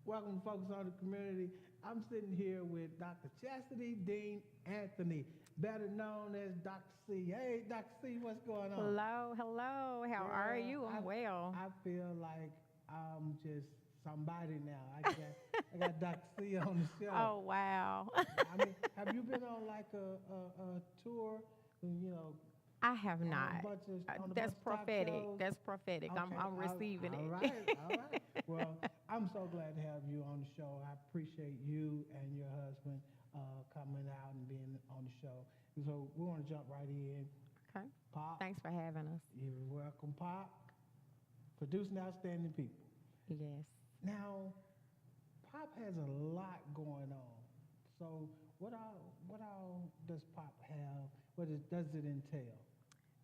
Welcome, folks on the community. I'm sitting here with Dr. Chastity Dean Anthony, better known as Dr. C. Hey, Dr. C, what's going on? Hello, hello. How are you? I'm well. I feel like I'm just somebody now. I got Dr. C on the show. Oh, wow. I mean, have you been on like a tour? You know, I have not. That's prophetic. That's prophetic. Okay, I'm receiving it. All right, all right. Well, I'm so glad to have you on the show. I appreciate you and your husband coming out and being on the show. And so we want to jump right in. Okay. Pop. Thanks for having us. You're welcome, Pop. Producing outstanding people. Yes. Now, Pop has a lot going on. So what all does Pop have? Does it entail?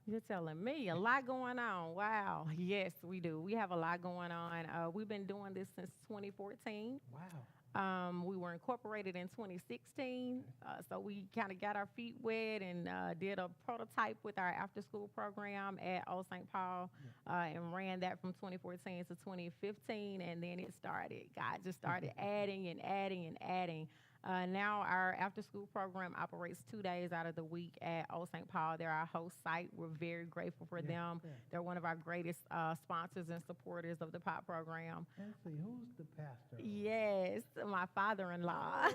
You're telling me a lot going on. Wow. Yes, we do. We have a lot going on. We've been doing this since 2014. Wow. We were incorporated in 2016, so we kind of got our feet wet and did a prototype with our after-school program at Old St. Paul and ran that from 2014 to 2015, and then it started. God just started adding and adding and adding. Now our after-school program operates 2 days out of the week at Old St. Paul. They're our host site. We're very grateful for them. Yeah. They're one of our greatest sponsors and supporters of the POP program. Let's see, who's the pastor? Yes, my father-in-law. Oh,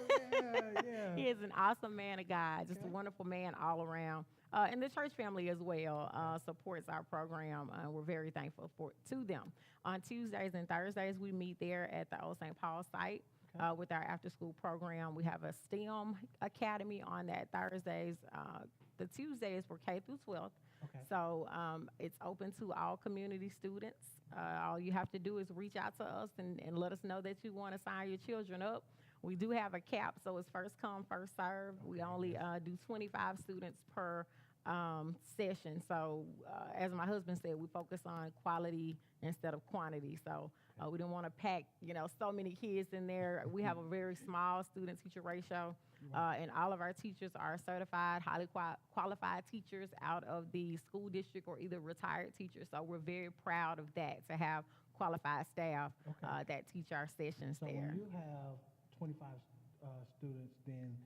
yeah. He is an awesome man of God, just a wonderful man all around. And the church family as well supports our program. We're very thankful to them. On Tuesdays and Thursdays, we meet there at the Old St. Paul site. With our after-school program. We have a STEM academy on that Thursdays. The Tuesdays were K through 12th. Okay. So it's open to all community students. All you have to do is reach out to us and let us know that you want to sign your children up. We do have a cap, so it's first come, first serve. Okay. We only do 25 students per session. So as my husband said, we focus on quality instead of quantity. So we didn't want to pack, so many kids in there. We have a very small student-teacher ratio, and all of our teachers are certified, highly qualified teachers out of the school district or either retired teachers. So we're very proud of that, to have qualified staff that teach our sessions so there. When you have 25 students, then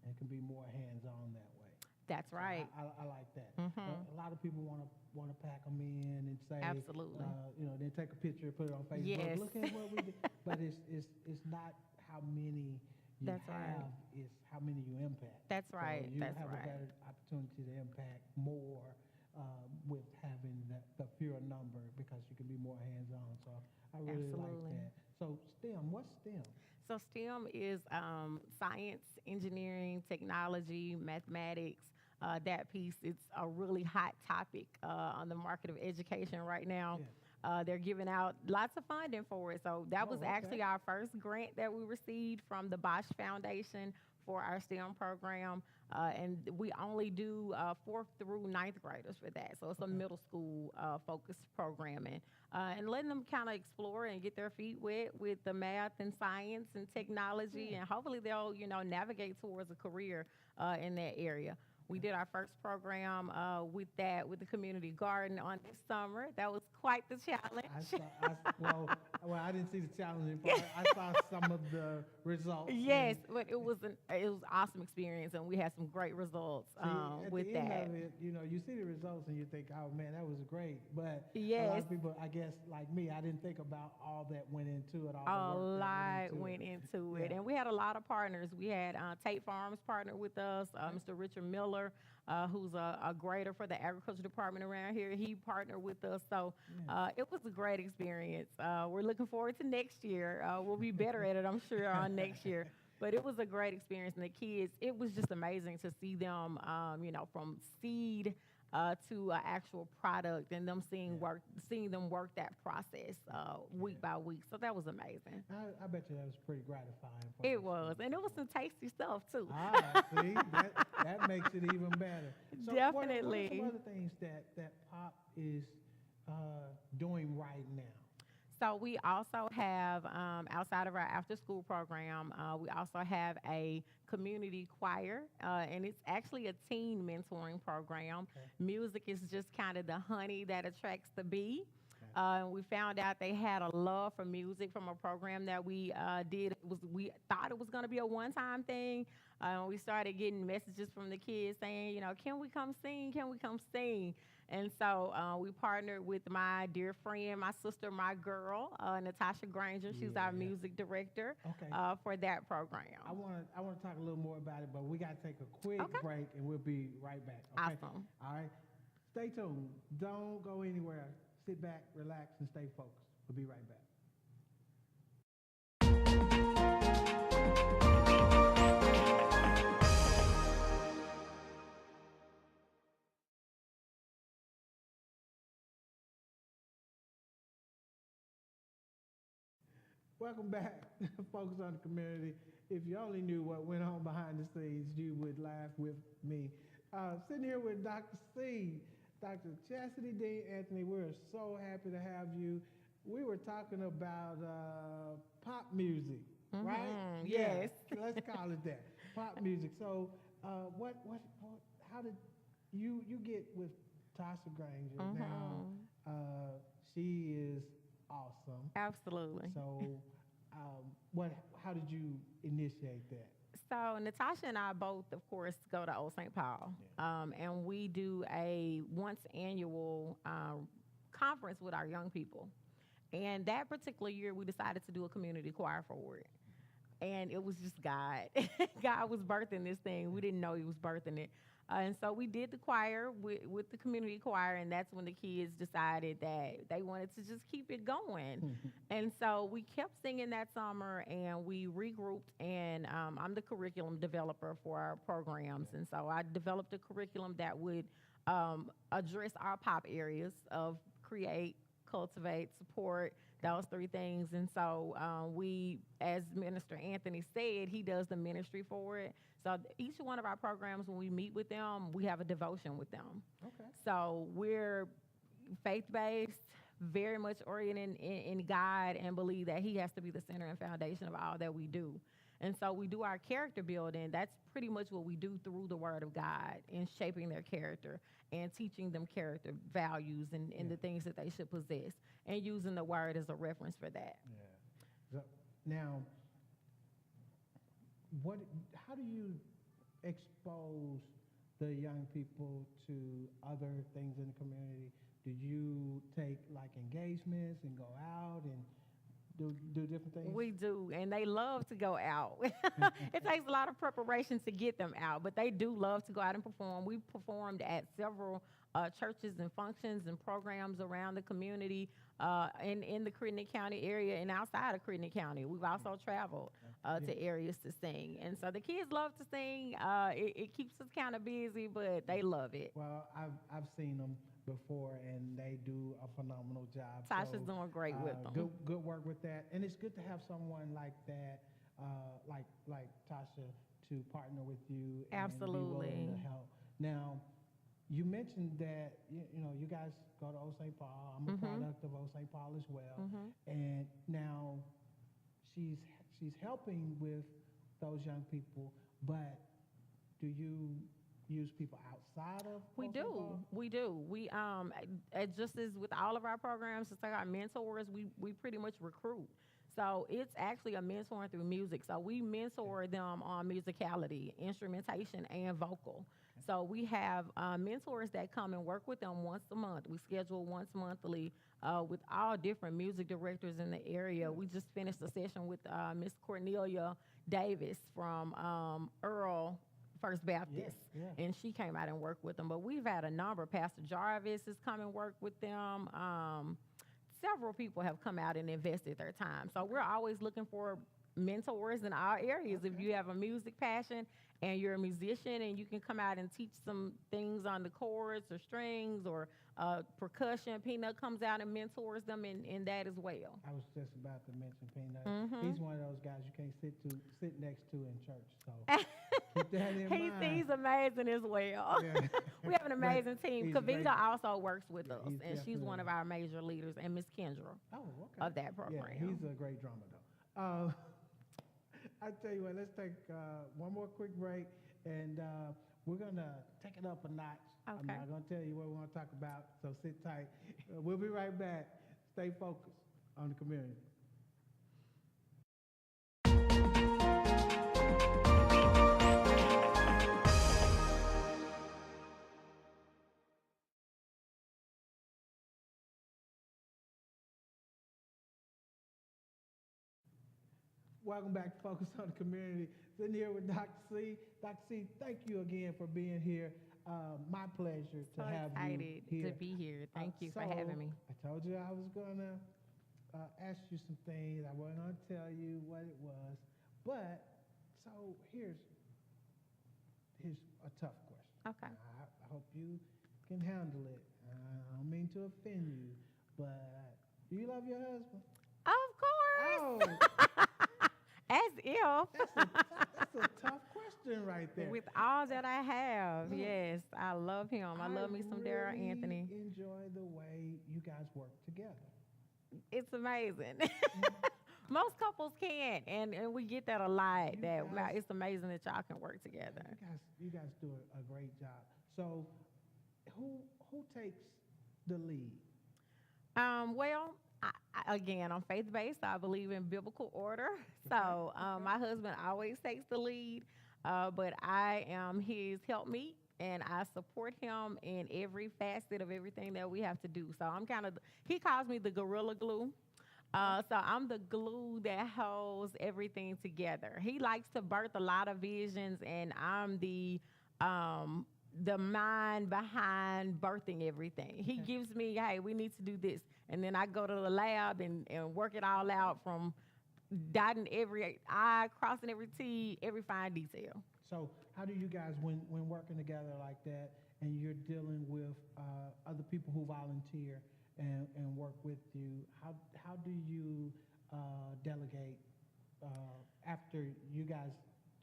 it can be more hands-on that way. That's right. I like that. Mm-hmm. A lot of people want to pack them in and say, absolutely. Then take a picture, put it on Facebook. Yes. Look at what we did. But it's not how many you That's have, right. it's how many you impact. That's right. So you That's have right. a better opportunity to impact more with having the fewer number, because you can be more hands-on. So I really absolutely. like that. So STEM, what's STEM? So STEM is science, engineering, technology, mathematics. That piece, it's a really hot topic on the market of education right now. Yeah. They're giving out lots of funding for it. So that was actually our first grant that we received from the Bosch Foundation for our STEM program. And we only do 4th through 9th graders for that. So it's a middle school focused programming. And letting them kind of explore and get their feet wet with the math and science and technology. And hopefully they'll, navigate towards a career in that area. We did our first program with the community garden on this summer. That was quite the challenge. I didn't see the challenging part. I saw some of the results. Yes, but it was an awesome experience, and we had some great results with that. At the end of it, you see the results and you think, oh man, that was great. But yes. A lot of people, I guess, like me, I didn't think about all that went into it. A lot went into it. And we had a lot of partners. We had Tate Farms partner with us, Mr. Richard Miller. Who's a grader for the agriculture department around here. He partnered with us, so it was a great experience. We're looking forward to next year. We'll be better at it, I'm sure, on next year. But it was a great experience, and the kids, it was just amazing to see them, from seed to actual product, and them seeing them work that process week by week. So that was amazing. I bet you that was pretty gratifying. It was, and it was some tasty stuff too. See, that makes it even better. So definitely. What are some other things that POP is doing right now? So we also have, outside of our after-school program, we also have a community choir, and it's actually a teen mentoring program. Music is just kind of the honey that attracts the bee. And we found out they had a love for music from a program that we did. We thought it was going to be a one-time thing. We started getting messages from the kids saying, can we come sing? Can we come sing? And so we partnered with my dear friend, my sister, my girl, Natasha Granger. She's our music director for that program. I want to talk a little more about it, but we got to take a quick break, and we'll be right back. Okay? Awesome. All right. Stay tuned. Don't go anywhere. Sit back, relax, and stay focused. We'll be right back. Welcome back, Focus on the Community. If you only knew what went on behind the scenes, you would laugh with me. Sitting here with Dr. C, Dr. Chastity D. Anthony, we're so happy to have you. We were talking about pop music, right? Yes. Yeah, let's call it that, pop music. So, how did you get with Tasha Granger? Now, she is awesome. Absolutely. So, how did you initiate that? So Natasha and I both, of course, go to Old St. Paul, and we do a once annual conference with our young people. And that particular year, we decided to do a community choir for it. And it was just God. God was birthing this thing. We didn't know he was birthing it. And so we did the choir with the community choir, and that's when the kids decided that they wanted to just keep it going. And so we kept singing that summer, and we regrouped, and I'm the curriculum developer for our programs. And so I developed a curriculum that would address our pop areas of create, cultivate, support, those three things. And so we, as Minister Anthony said, he does the ministry for it. So each one of our programs, when we meet with them, we have a devotion with them. Okay. So we're faith-based, very much oriented in God, and believe that he has to be the center and foundation of all that we do. And so we do our character building. That's pretty much what we do through the Word of God, in shaping their character and teaching them character values and the things that they should possess, and using the Word as a reference for that. Yeah. So now, how do you expose the young people to other things in the community? Do you take like engagements and go out and do different things? We do, and they love to go out. It takes a lot of preparation to get them out, but they do love to go out and perform. We performed at several churches and functions and programs around the community in the Crittenden County area and outside of Crittenden County. We've also traveled to areas to sing. And so the kids love to sing. It keeps us kind of busy, but they love it. Well, I've seen them before, and they do a phenomenal job. Tasha's doing great with them. Good work with that. And it's good to have someone like that, like Tasha, to partner with you and be willing to help. Now, you mentioned that you guys go to Old St. Paul. I'm a product of Old St. Paul as well. And now she's helping with those young people, but do you use people outside of We Old St. do. Paul? We do. We just as with all of our programs, just like our mentors, we pretty much recruit. So it's actually a mentoring through music. So we mentor them on musicality, instrumentation, and vocal. So we have mentors that come and work with them once a month. We schedule once monthly with all different music directors in the area. We just finished a session with Miss Cornelia Davis from Earl First Baptist, and she came out and worked with them. But we've had a number. Pastor Jarvis has come and worked with them. Several people have come out and invested their time. So we're always looking for mentors in our areas. If you have a music passion and you're a musician and you can come out and teach some things on the chords or strings or percussion, Peanut comes out and mentors them in that as well. I was just about to mention Peanut. He's one of those guys you can't sit next to in church. So keep that in mind. He's amazing as well. Yeah. We have an amazing team. Kavita also works with us, and she's one of our major leaders, and Miss Kendra of that program. Yeah, he's a great drummer, though. I tell you what, let's take one more quick break, and we're going to take it up a notch. Okay. I'm not going to tell you what we want to talk about, so sit tight. We'll be right back. stay focused on the community. Welcome back to Focus on the Community. Sitting here with Dr. C. Dr. C, thank you again for being here. My pleasure to have you here. Excited to be here. Thank you for having me. I told you I was going to ask you some things. I wasn't going to tell you what it was. But, so here's a tough question. Okay. I hope you can handle it. I don't mean to offend you, but do you love your husband? Of course. Oh. As if. That's a tough question right there. With all that I have, yes, I love him. I love me some Dr. Anthony. I enjoy the way you guys work together. It's amazing. Most couples can't, and we get that a lot. It's amazing that y'all can work together. You guys do a great job. So, who takes the lead? Well, again, I'm faith-based. So I believe in biblical order. So my husband always takes the lead, but I am his helpmeet, and I support him in every facet of everything that we have to do. So I'm he calls me the gorilla glue. So I'm the glue that holds everything together. He likes to birth a lot of visions, and I'm the mind behind birthing everything. He gives me, hey, we need to do this. And then I go to the lab and work it all out, from dotting every I, crossing every T, every fine detail. So how do you guys, when working together like that, and you're dealing with other people who volunteer and work with you, how do you delegate after you guys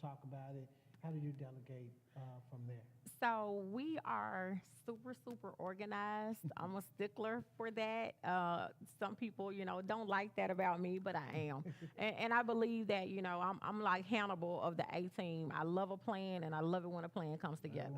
talk about it? How do you delegate from there? So we are super, super organized. I'm a stickler for that. Some people, don't like that about me, but I am. and I believe that, I'm like Hannibal of the A-team. I love a plan, and I love it when a plan comes together.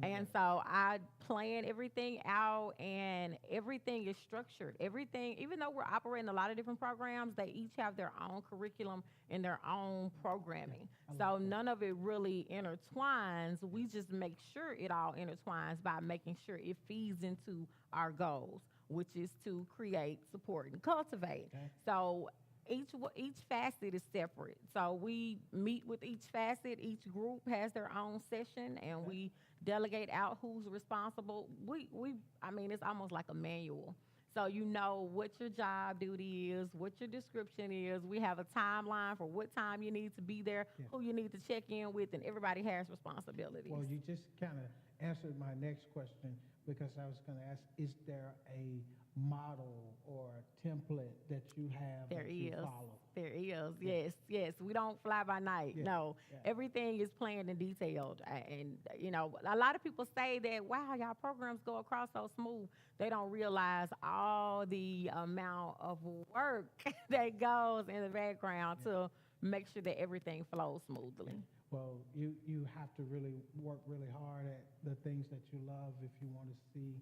And so I plan everything out, and everything is structured. Everything, even though we're operating a lot of different programs, they each have their own curriculum and their own programming. So none of it really intertwines. We just make sure it all intertwines by making sure it feeds into our goals, which is to create, support, and cultivate. Okay. So each facet is separate. So we meet with each facet. Each group has their own session, and we delegate out who's responsible. It's almost like a manual. So you know what your job duty is, what your description is. We have a timeline for what time you need to be there, who you need to check in with, and everybody has responsibilities. Well, you just kind of answered my next question, because I was going to ask, is there a model or a template that you have you follow? There is, yes. We don't fly by night, no. Everything is planned and detailed. And, a lot of people say that, wow, y'all programs go across so smooth. They don't realize all the amount of work that goes in the background to make sure that everything flows smoothly. Well, you have to really work really hard at the things that you love if you want to see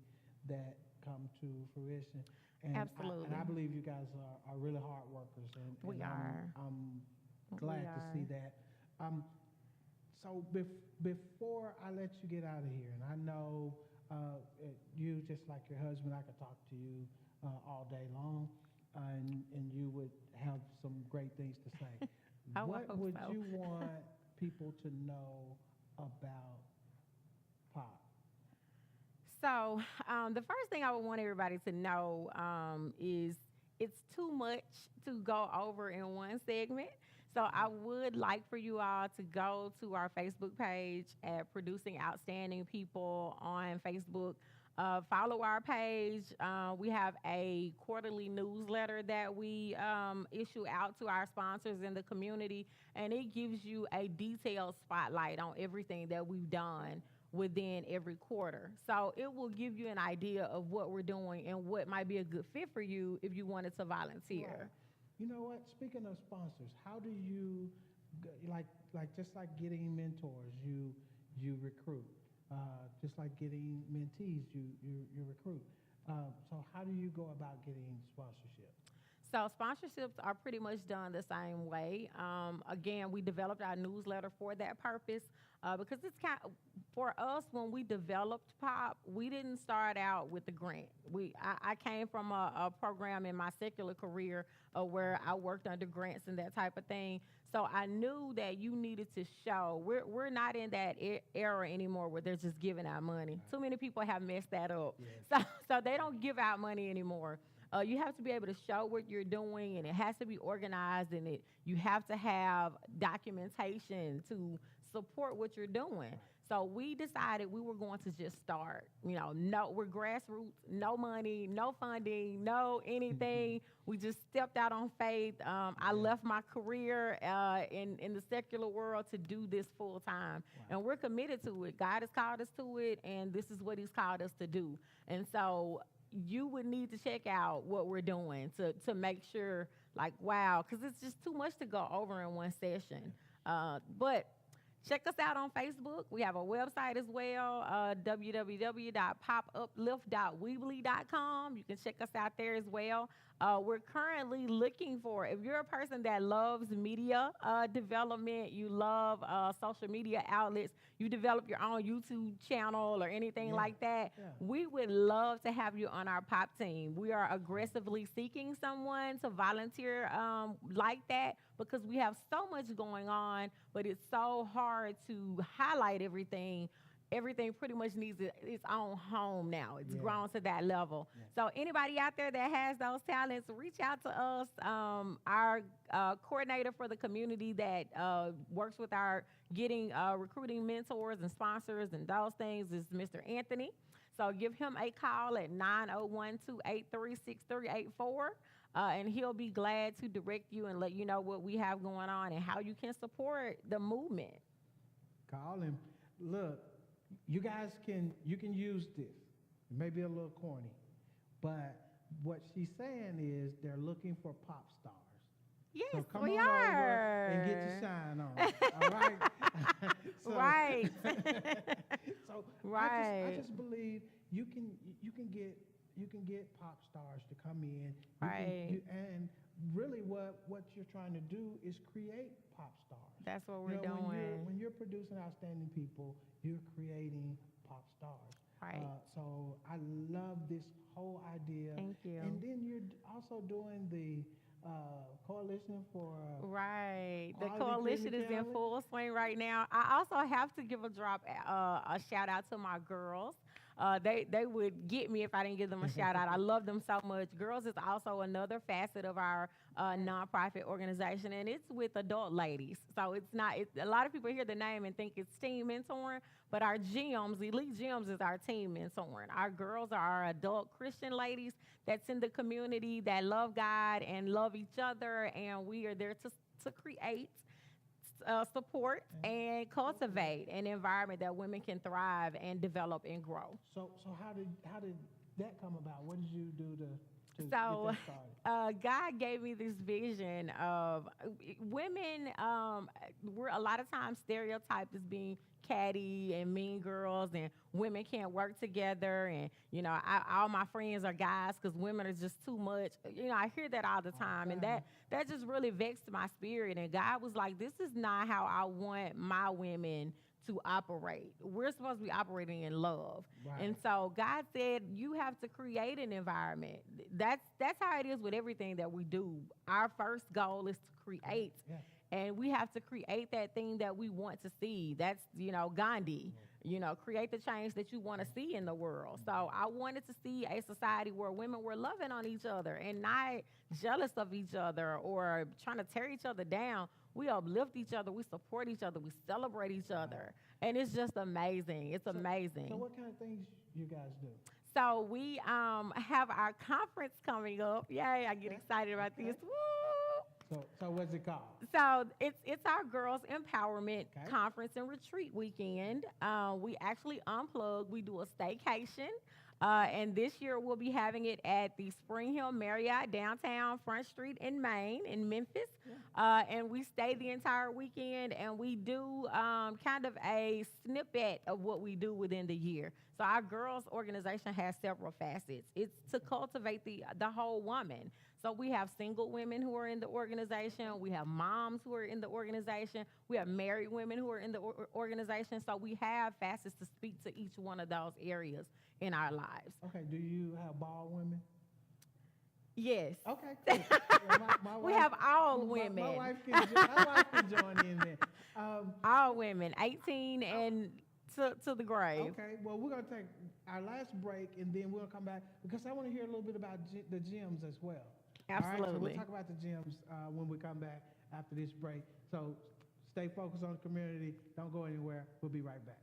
that come to fruition. And Absolutely. I believe you guys are really hard workers. And we are. I'm glad to see that. So before I let you get out of here, and I know you, just like your husband, I could talk to you all day long, and you would have some great things to say. What would you want people to know about POP? So the first thing I would want everybody to know is it's too much to go over in one segment. So I would like for you all to go to our Facebook page at Producing Outstanding People on Facebook. Follow our page. We have a quarterly newsletter that we issue out to our sponsors in the community, and it gives you a detailed spotlight on everything that we've done within every quarter. So it will give you an idea of what we're doing and what might be a good fit for you if you wanted to volunteer. Right. You know what? Speaking of sponsors, how do you, just like getting mentors, you recruit. Just like getting mentees, you recruit. So how do you go about getting sponsorship? So sponsorships are pretty much done the same way. Again, we developed our newsletter for that purpose because it's for us when we developed Pop, we didn't start out with the grant. I came from a program in my secular career where I worked under grants and that type of thing. So I knew that you needed to show. We're not in that era anymore where they're just giving out money. Right. Too many people have messed that up. Yes. So they don't give out money anymore. You have to be able to show what you're doing, and it has to be organized, and you have to have documentation to support what you're doing. So we decided we were going to just start. We're grassroots, no money, no funding, no anything. We just stepped out on faith. I left my career in the secular world to do this full time, and we're committed to it. God has called us to it, and this is what He's called us to do. And so you would need to check out what we're doing to make sure, like, wow, because it's just too much to go over in one session. But check us out on Facebook. We have a website as well, www.popuplift.weebly.com. You can check us out there as well. We're currently looking for, if you're a person that loves media development, you love social media outlets, you develop your own YouTube channel or anything like that, we would love to have you on our Pop team. We are aggressively seeking someone to volunteer like that because we have so much going on, but it's so hard to highlight everything. Everything pretty much needs its own home now. It's grown to that level. So anybody out there that has those talents, reach out to us. Our coordinator for the community that works with our getting recruiting mentors and sponsors and those things is Mr. Anthony. So give him a call at 901-283-6384. And he'll be glad to direct you and let you know what we have going on and how you can support the movement. Call him. Look, you guys can use this. It may be a little corny, but what she's saying is they're looking for pop stars. Yes, so come we on are. Over and get your shine on. All right. Right. So right. I just believe you can get pop stars to come in. Right. And really what you're trying to do is create pop stars. That's what we're doing. When you're producing outstanding people, you're creating pop stars. Right. So I love this whole idea. Thank you. And then you're also doing the coalition for right. The coalition is in full swing right now. I also have to give a shout out to my girls. They would get me if I didn't give them a shout out. I love them so much. Girls is also another facet of our nonprofit organization, and it's with adult ladies. So it's not. A lot of people hear the name and think it's team mentoring, but our GMs, Elite GMs, is our team mentoring. Our girls are our adult Christian ladies that's in the community that love God and love each other, and we are there to create. Support and cultivate an environment that women can thrive and develop and grow. So how did that come about? What did you do to get that started? God gave me this vision of women. We're a lot of times stereotyped as being catty and mean girls, and women can't work together. And all my friends are guys because women are just too much. I hear that all the time, and that just really vexed my spirit. And God was like, "This is not how I want my women to operate. We're supposed to be operating in love." Right. And so God said, "You have to create an environment." That's how it is with everything that we do. Our first goal is to create. Yeah. And we have to create that thing that we want to see. That's, Gandhi, create the change that you want to see in the world. So I wanted to see a society where women were loving on each other and not jealous of each other or trying to tear each other down. We uplift each other. We support each other. We celebrate each other. And it's just amazing. It's amazing. So what kind of things you guys do? So we have our conference coming up. Yay, I get excited about this. Woo! So what's it called? So it's our Girls Empowerment Conference and Retreat Weekend. We actually unplug. We do a staycation. And this year we'll be having it at the Spring Hill Marriott downtown Front Street in Maine, in Memphis. And we stay the entire weekend, and we do kind of a snippet of what we do within the year. So our girls organization has several facets. It's to cultivate the whole woman. So we have single women who are in the organization. We have moms who are in the organization. We have married women who are in the organization. So we have facets to speak to each one of those areas in our lives. Okay, do you have bald women? Yes. Okay, cool. My We wife- have all women. My wife can join in there. All women, 18 and to the grave. Okay, well, we're going to take our last break, and then we'll come back, because I want to hear a little bit about the gyms as well. All right, so Absolutely. we'll talk about the gyms when we come back after this break. So stay focused on the community. Don't go anywhere. We'll be right back.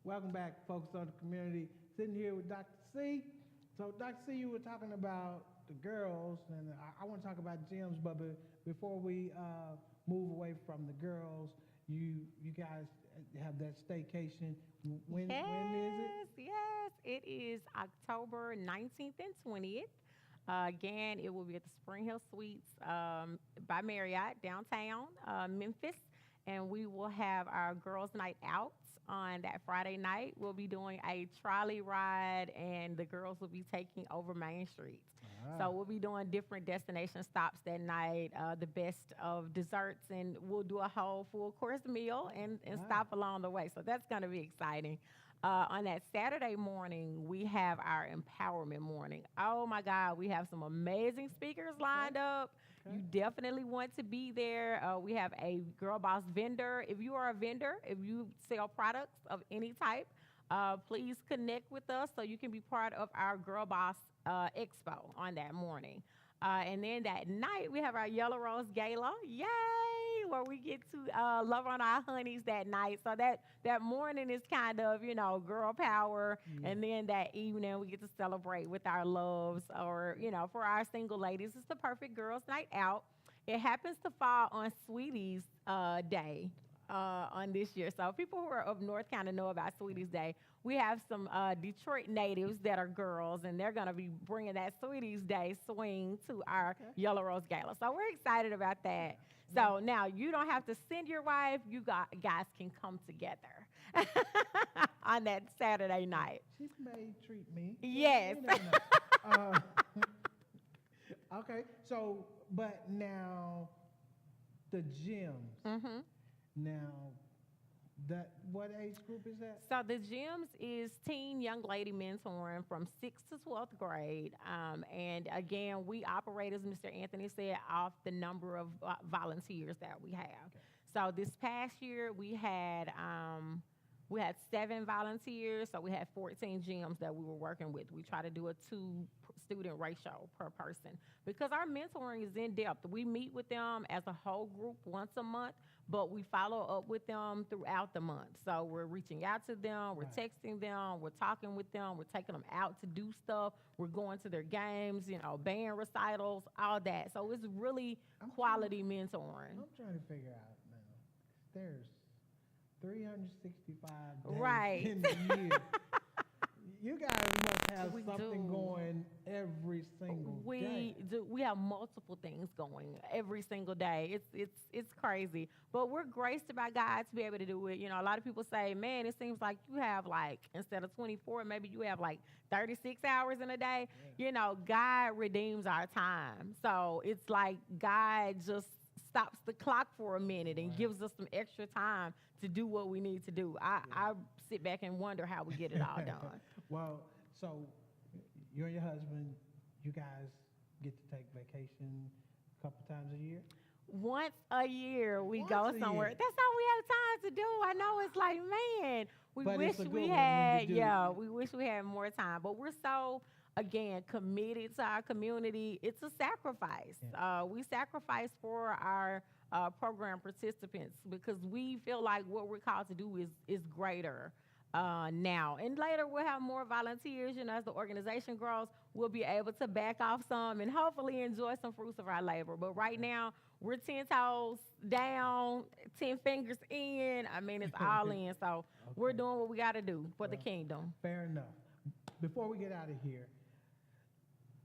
Welcome back, Focus on the Community. Sitting here with Dr. C. So, Dr. C, you were talking about the girls, and I want to talk about gyms, but before we move away from the girls, you guys have that staycation. When is it? Yes, it is October 19th and 20th. Again, it will be at the Spring Hill Suites by Marriott downtown Memphis, and we will have our girls' night out. On that Friday night, we'll be doing a trolley ride, and the girls will be taking over Main Street. So we'll be doing different destination stops that night, the best of desserts, and we'll do a whole full course meal and stop along the way. So that's going to be exciting. On that Saturday morning, we have our empowerment morning. Oh my God, we have some amazing speakers lined up. You definitely want to be there. We have a Girl Boss vendor. If you are a vendor, if you sell products of any type, please connect with us so you can be part of our Girl Boss Expo on that morning. And then that night, we have our Yellow Rose Gala. Yay! Where we get to love on our honeys that night. So that morning is kind of, girl power. Yeah. And then that evening, we get to celebrate with our loves, or, for our single ladies, it's the perfect girls' night out. It happens to fall on Sweetie's Day on this year. So people who are up north kind of know about Sweetie's Day. We have some Detroit natives that are girls, and they're going to be bringing that Sweetie's Day swing to our Yellow Rose Gala. So we're excited about that. So now you don't have to send your wife. You guys can come together on that Saturday night. She may treat me. Yes. Okay. So, but now the gyms. Mm-hmm. Now, what age group is that? So the gyms is teen young lady mentoring from 6th to 12th grade. And again, we operate, as Mr. Anthony said, off the number of volunteers that we have. Okay. So this past year, we had 7 volunteers, so we had 14 gyms that we were working with. We try to do a 2-student ratio per person because our mentoring is in depth. We meet with them as a whole group once a month, but we follow up with them throughout the month. So we're reaching out to them, we're texting them, we're talking with them, we're taking them out to do stuff, we're going to their games, band recitals, all that. So it's really quality mentoring. I'm trying to figure out now. There's 365 days right. in the year. You guys must have We something do. going every single day. We do. We have multiple things going every single day. It's crazy, but we're graced by God to be able to do it. A lot of people say, "Man, it seems like you have instead of 24, maybe you have 36 hours in a day." Yeah. God redeems our time, so it's like God just stops the clock for a minute and gives us some extra time to do what we need to do. I sit back and wonder how we get it all done. Well, so you and your husband, you guys get to take vacation a couple times a year? Once a year we Once go a somewhere. year. That's all we have time to do. I know it's like, man, we But wish it's a good we one when had, you do. we wish we had more time. But we're so, again, committed to our community. It's a sacrifice. Yeah. We sacrifice for our program participants because we feel like what we're called to do is greater. now. And later we'll have more volunteers. As the organization grows, we'll be able to back off some and hopefully enjoy some fruits of our labor. But right now, we're 10 toes down, 10 fingers in. I mean, it's all in. So we're doing what we got to do for the kingdom. Fair enough. Before we get out of here,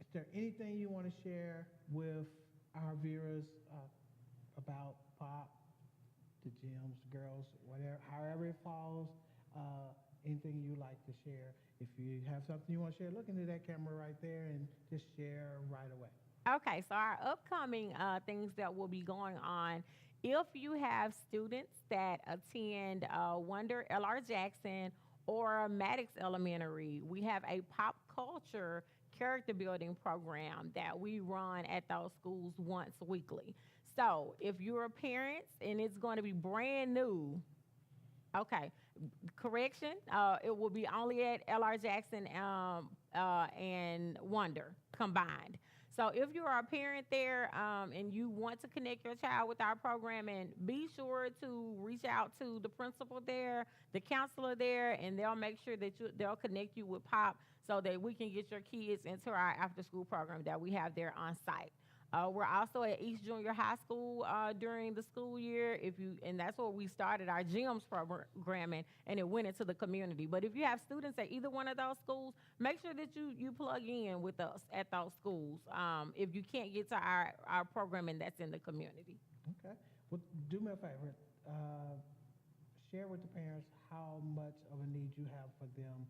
is there anything you want to share with our viewers about POP, the gyms, girls, whatever, however it falls? Anything you'd like to share? If you have something you want to share, look into that camera right there and just share right away. Okay, so our upcoming things that will be going on, if you have students that attend Wonder L.R. Jackson or Maddox Elementary, we have a pop culture character building program that we run at those schools once weekly. So if you're a parent and it's going to be brand new, okay, correction, it will be only at L.R. Jackson and Wonder combined. So if you are a parent there and you want to connect your child with our program, and be sure to reach out to the principal there, the counselor there, and they'll make sure that they'll connect you with POP so that we can get your kids into our after-school program that we have there on site. We're also at East Junior High School during the school year, and that's where we started our GYMS programming, and it went into the community. But if you have students at either one of those schools, make sure that you plug in with us at those schools if you can't get to our programming that's in the community. Okay. Well, do me a favor. Share with the parents how much of a need you have for them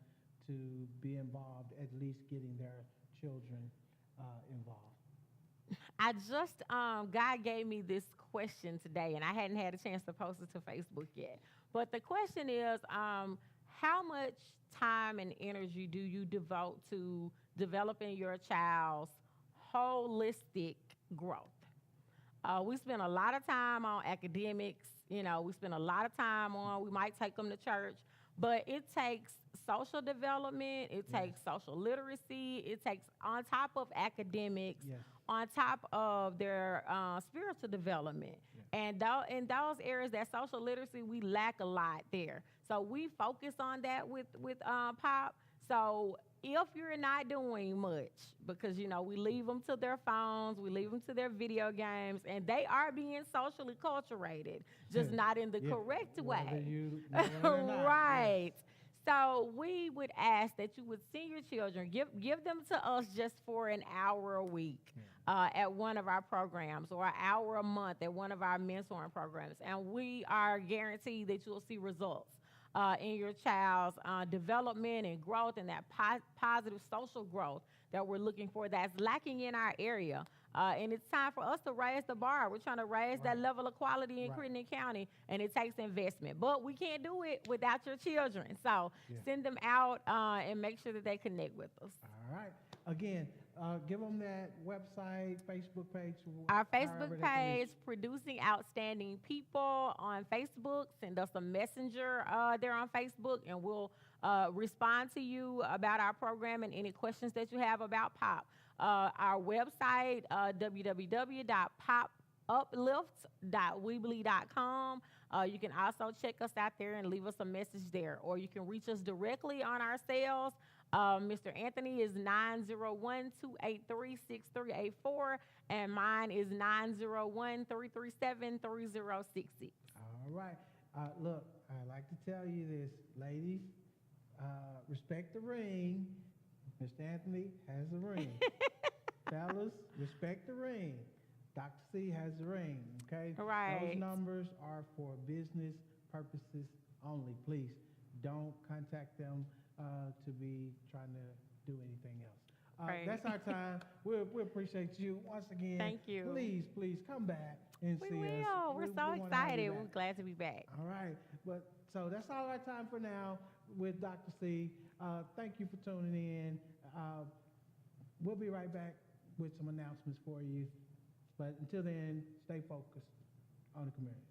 to be involved, at least getting their children involved. I just, God gave me this question today, and I hadn't had a chance to post it to Facebook yet. But the question is, how much time and energy do you devote to developing your child's holistic growth? We spend a lot of time on academics. We spend a lot of time we might take them to church, but it takes social development, it takes social literacy, it takes, on top of academics, on top of their spiritual development. And in those areas, that social literacy, we lack a lot there. So we focus on that with POP. So if you're not doing much, because, we leave them to their phones, we leave them to their video games, and they are being socially culturated, just not in the correct way. Right. So we would ask that you would send your children, give them to us just for an hour a week at one of our programs, or an hour a month at one of our mentoring programs. And we are guaranteed that you'll see results in your child's development and growth, and that positive social growth that we're looking for that's lacking in our area. And it's time for us to raise the bar. We're trying to raise that level of quality in Crittenden County, and it takes investment. But we can't do it without your children. So send them out and make sure that they connect with us. All right. Again, give them that website, Facebook page. Our Facebook page, Producing Outstanding People on Facebook. Send us a messenger there on Facebook, and we'll respond to you about our program and any questions that you have about POP. Our website, www.popuplift.weebly.com. You can also check us out there and leave us a message there, or you can reach us directly on our sales. Mr. Anthony is 901-283-6384, and mine is 901-337-3066. All right. Look, I'd like to tell you this, ladies, respect the ring. Mr. Anthony has the ring. Fellas, respect the ring. Dr. C has the ring, okay? Right. Those numbers are for business purposes only. Please don't contact them to be trying to do anything else. That's our time. We appreciate you once again. Thank you. Please come back and see us. We will. We're so excited. We're glad to be back. All right. So that's all our time for now with Dr. C. Thank you for tuning in. We'll be right back with some announcements for you. But until then, stay focused on the community.